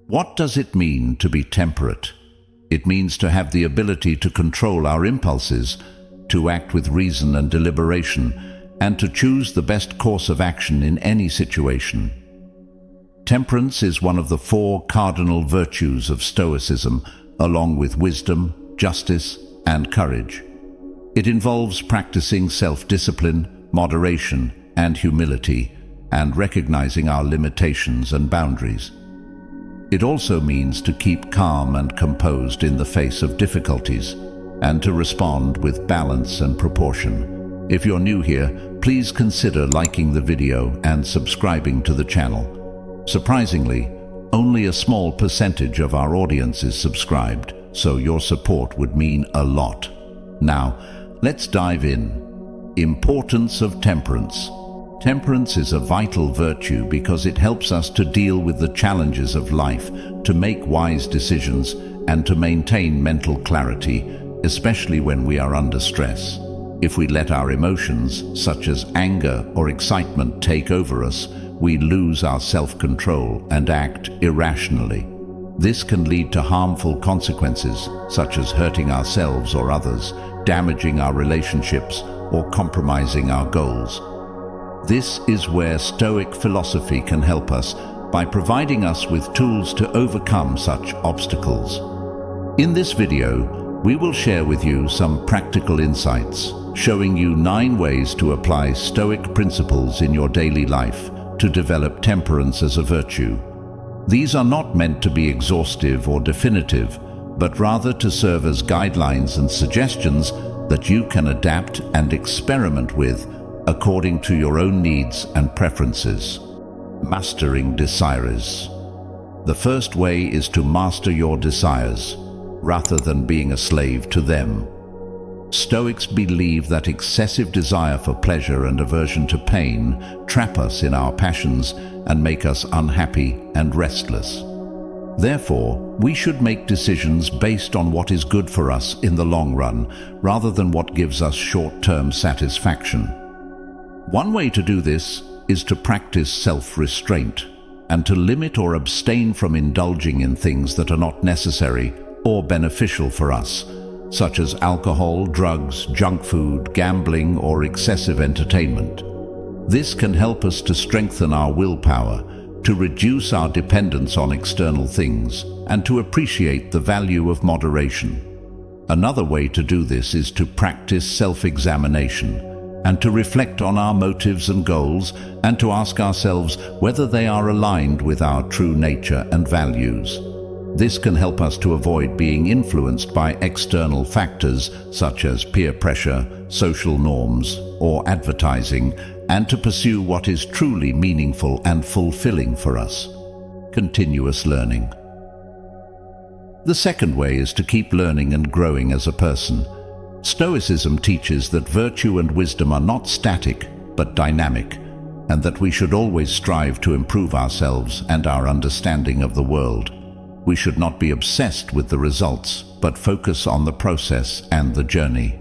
What does it mean to be temperate? It means to have the ability to control our impulses, to act with reason and deliberation, and to choose the best course of action in any situation. Temperance is one of the 4 cardinal virtues of Stoicism, along with wisdom, justice, and courage. It involves practicing self-discipline, moderation, and humility, and recognizing our limitations and boundaries. It also means to keep calm and composed in the face of difficulties, and to respond with balance and proportion. If you're new here, please consider liking the video and subscribing to the channel. Surprisingly, only a small percentage of our audience is subscribed, so your support would mean a lot. Now, let's dive in. Importance of temperance. Temperance is a vital virtue because it helps us to deal with the challenges of life, to make wise decisions, and to maintain mental clarity, especially when we are under stress. If we let our emotions, such as anger or excitement, take over us, we lose our self-control and act irrationally. This can lead to harmful consequences, such as hurting ourselves or others, damaging our relationships, or compromising our goals. This is where Stoic philosophy can help us by providing us with tools to overcome such obstacles. In this video, we will share with you some practical insights, showing you 9 ways to apply Stoic principles in your daily life to develop temperance as a virtue. These are not meant to be exhaustive or definitive, but rather to serve as guidelines and suggestions that you can adapt and experiment with according to your own needs and preferences. Mastering desires. The first way is to master your desires, rather than being a slave to them. Stoics believe that excessive desire for pleasure and aversion to pain trap us in our passions and make us unhappy and restless. Therefore, we should make decisions based on what is good for us in the long run, rather than what gives us short-term satisfaction. One way to do this is to practice self-restraint and to limit or abstain from indulging in things that are not necessary or beneficial for us, such as alcohol, drugs, junk food, gambling, or excessive entertainment. This can help us to strengthen our willpower, to reduce our dependence on external things, and to appreciate the value of moderation. Another way to do this is to practice self-examination, and to reflect on our motives and goals, and to ask ourselves whether they are aligned with our true nature and values. This can help us to avoid being influenced by external factors such as peer pressure, social norms, or advertising, and to pursue what is truly meaningful and fulfilling for us. Continuous learning. The second way is to keep learning and growing as a person. Stoicism teaches that virtue and wisdom are not static, but dynamic, and that we should always strive to improve ourselves and our understanding of the world. We should not be obsessed with the results, but focus on the process and the journey.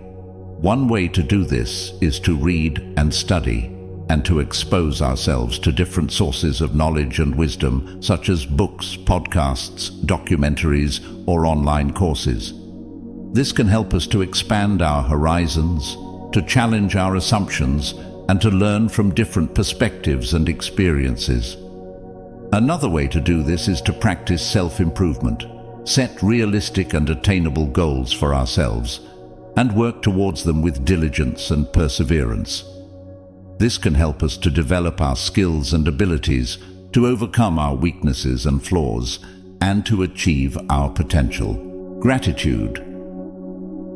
One way to do this is to read and study, and to expose ourselves to different sources of knowledge and wisdom, such as books, podcasts, documentaries, or online courses. This can help us to expand our horizons, to challenge our assumptions, and to learn from different perspectives and experiences. Another way to do this is to practice self-improvement, set realistic and attainable goals for ourselves, and work towards them with diligence and perseverance. This can help us to develop our skills and abilities, to overcome our weaknesses and flaws, and to achieve our potential. Gratitude.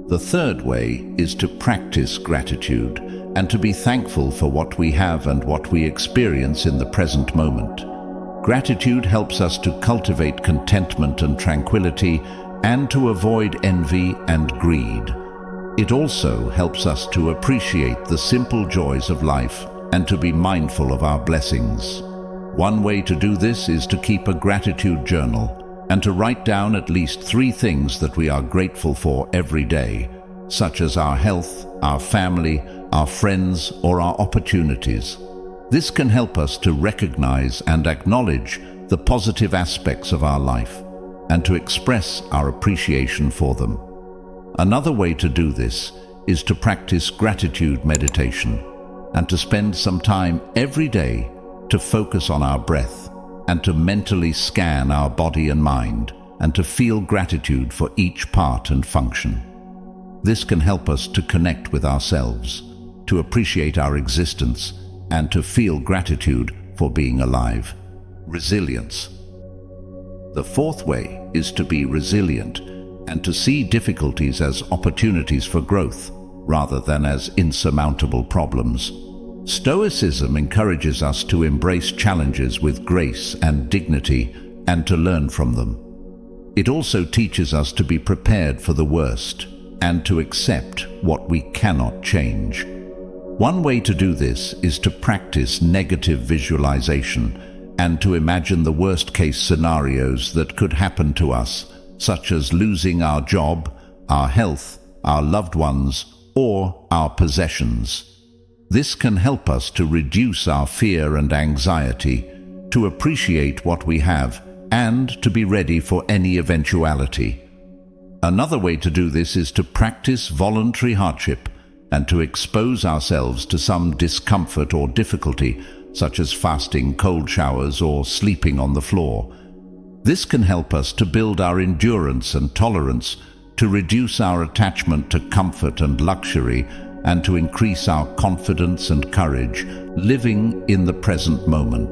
The third way is to practice gratitude and to be thankful for what we have and what we experience in the present moment. Gratitude helps us to cultivate contentment and tranquility and to avoid envy and greed. It also helps us to appreciate the simple joys of life and to be mindful of our blessings. One way to do this is to keep a gratitude journal and to write down at least 3 things that we are grateful for every day, such as our health, our family, our friends, or our opportunities. This can help us to recognize and acknowledge the positive aspects of our life and to express our appreciation for them. Another way to do this is to practice gratitude meditation and to spend some time every day to focus on our breath and to mentally scan our body and mind and to feel gratitude for each part and function. This can help us to connect with ourselves, to appreciate our existence, and to feel gratitude for being alive. Resilience. The fourth way is to be resilient and to see difficulties as opportunities for growth rather than as insurmountable problems. Stoicism encourages us to embrace challenges with grace and dignity and to learn from them. It also teaches us to be prepared for the worst and to accept what we cannot change. One way to do this is to practice negative visualization and to imagine the worst-case scenarios that could happen to us, such as losing our job, our health, our loved ones, or our possessions. This can help us to reduce our fear and anxiety, to appreciate what we have, and to be ready for any eventuality. Another way to do this is to practice voluntary hardship and to expose ourselves to some discomfort or difficulty, such as fasting cold showers or sleeping on the floor. This can help us to build our endurance and tolerance, to reduce our attachment to comfort and luxury, and to increase our confidence and courage, living in the present moment.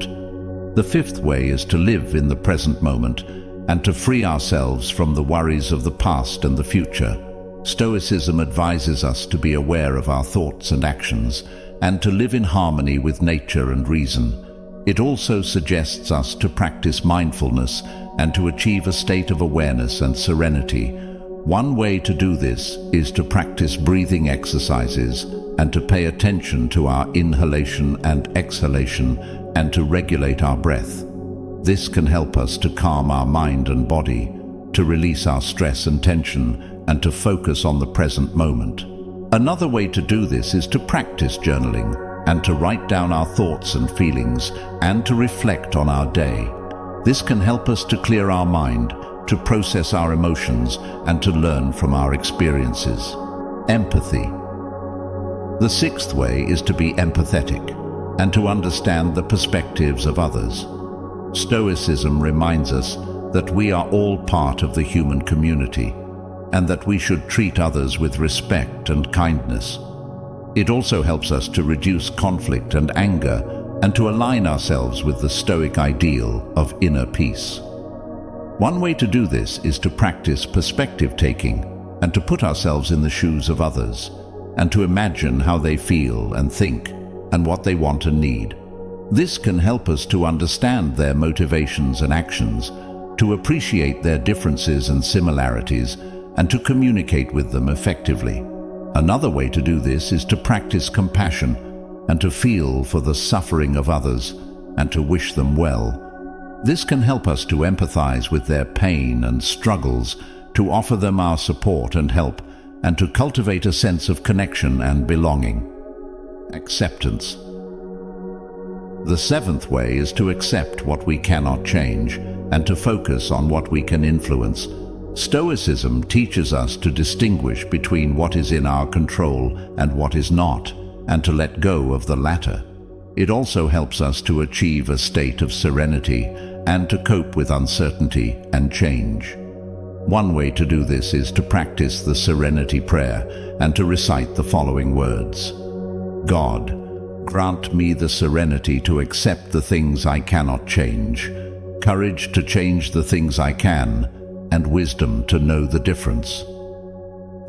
The fifth way is to live in the present moment and to free ourselves from the worries of the past and the future. Stoicism advises us to be aware of our thoughts and actions and to live in harmony with nature and reason. It also suggests us to practice mindfulness and to achieve a state of awareness and serenity. One way to do this is to practice breathing exercises and to pay attention to our inhalation and exhalation and to regulate our breath. This can help us to calm our mind and body, to release our stress and tension, and to focus on the present moment. Another way to do this is to practice journaling and to write down our thoughts and feelings and to reflect on our day. This can help us to clear our mind, to process our emotions, and to learn from our experiences. Empathy. The sixth way is to be empathetic and to understand the perspectives of others. Stoicism reminds us that we are all part of the human community and that we should treat others with respect and kindness. It also helps us to reduce conflict and anger and to align ourselves with the Stoic ideal of inner peace. One way to do this is to practice perspective taking and to put ourselves in the shoes of others and to imagine how they feel and think and what they want and need. This can help us to understand their motivations and actions, to appreciate their differences and similarities, and to communicate with them effectively. Another way to do this is to practice compassion and to feel for the suffering of others and to wish them well. This can help us to empathize with their pain and struggles, to offer them our support and help, and to cultivate a sense of connection and belonging. Acceptance. The seventh way is to accept what we cannot change and to focus on what we can influence. Stoicism teaches us to distinguish between what is in our control and what is not, and to let go of the latter. It also helps us to achieve a state of serenity and to cope with uncertainty and change. One way to do this is to practice the Serenity Prayer and to recite the following words. God, grant me the serenity to accept the things I cannot change, courage to change the things I can, and wisdom to know the difference.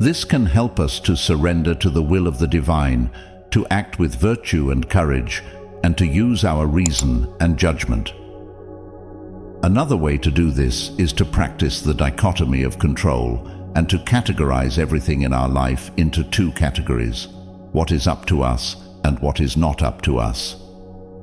This can help us to surrender to the will of the divine, to act with virtue and courage, and to use our reason and judgment. Another way to do this is to practice the dichotomy of control and to categorize everything in our life into two categories: what is up to us and what is not up to us.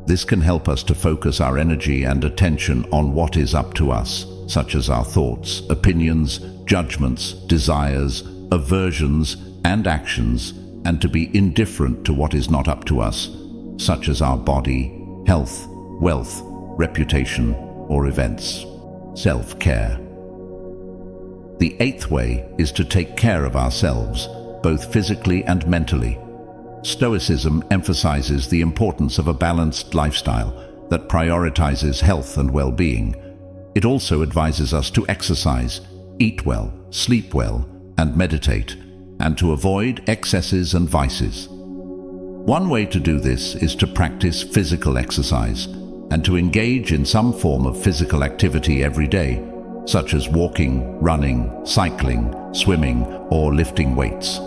This can help us to focus our energy and attention on what is up to us, such as our thoughts, opinions, judgments, desires, aversions, and actions, and to be indifferent to what is not up to us, such as our body, health, wealth, reputation, or events. Self-care. The eighth way is to take care of ourselves, both physically and mentally. Stoicism emphasizes the importance of a balanced lifestyle that prioritizes health and well-being. It also advises us to exercise, eat well, sleep well, and meditate, and to avoid excesses and vices. One way to do this is to practice physical exercise and to engage in some form of physical activity every day, such as walking, running, cycling, swimming, or lifting weights.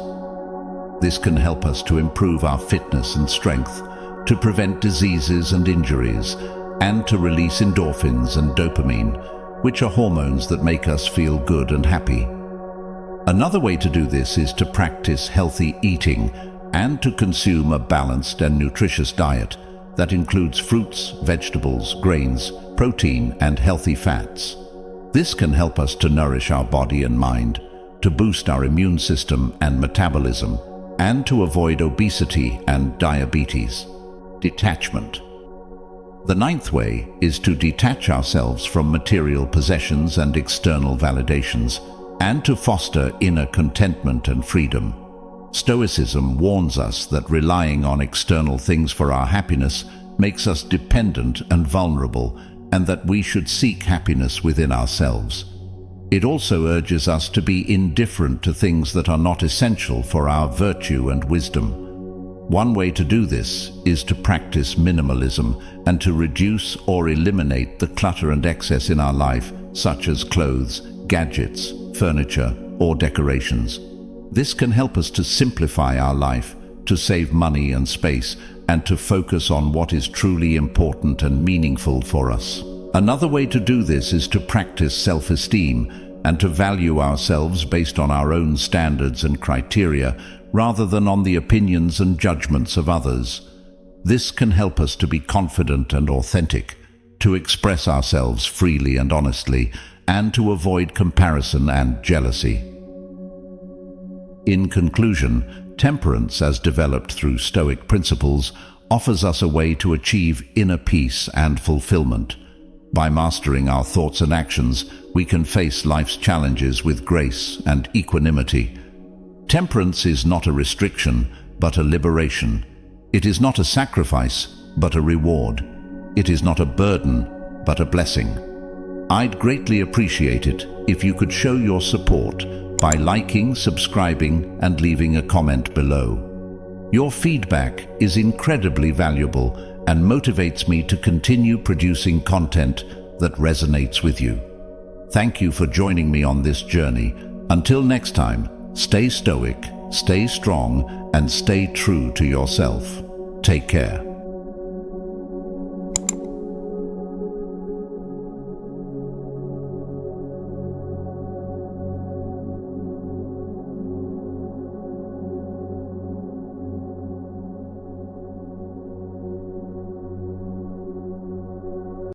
This can help us to improve our fitness and strength, to prevent diseases and injuries, and to release endorphins and dopamine, which are hormones that make us feel good and happy. Another way to do this is to practice healthy eating and to consume a balanced and nutritious diet that includes fruits, vegetables, grains, protein, and healthy fats. This can help us to nourish our body and mind, to boost our immune system and metabolism, and to avoid obesity and diabetes. Detachment. The ninth way is to detach ourselves from material possessions and external validations, and to foster inner contentment and freedom. Stoicism warns us that relying on external things for our happiness makes us dependent and vulnerable, and that we should seek happiness within ourselves. It also urges us to be indifferent to things that are not essential for our virtue and wisdom. One way to do this is to practice minimalism and to reduce or eliminate the clutter and excess in our life, such as clothes, gadgets, furniture, or decorations. This can help us to simplify our life, to save money and space, and to focus on what is truly important and meaningful for us. Another way to do this is to practice self-esteem and to value ourselves based on our own standards and criteria, rather than on the opinions and judgments of others. This can help us to be confident and authentic, to express ourselves freely and honestly, and to avoid comparison and jealousy. In conclusion, temperance, as developed through Stoic principles, offers us a way to achieve inner peace and fulfillment. By mastering our thoughts and actions, we can face life's challenges with grace and equanimity. Temperance is not a restriction, but a liberation. It is not a sacrifice, but a reward. It is not a burden, but a blessing. I'd greatly appreciate it if you could show your support by liking, subscribing, and leaving a comment below. Your feedback is incredibly valuable and motivates me to continue producing content that resonates with you. Thank you for joining me on this journey. Until next time, stay stoic, stay strong, and stay true to yourself. Take care.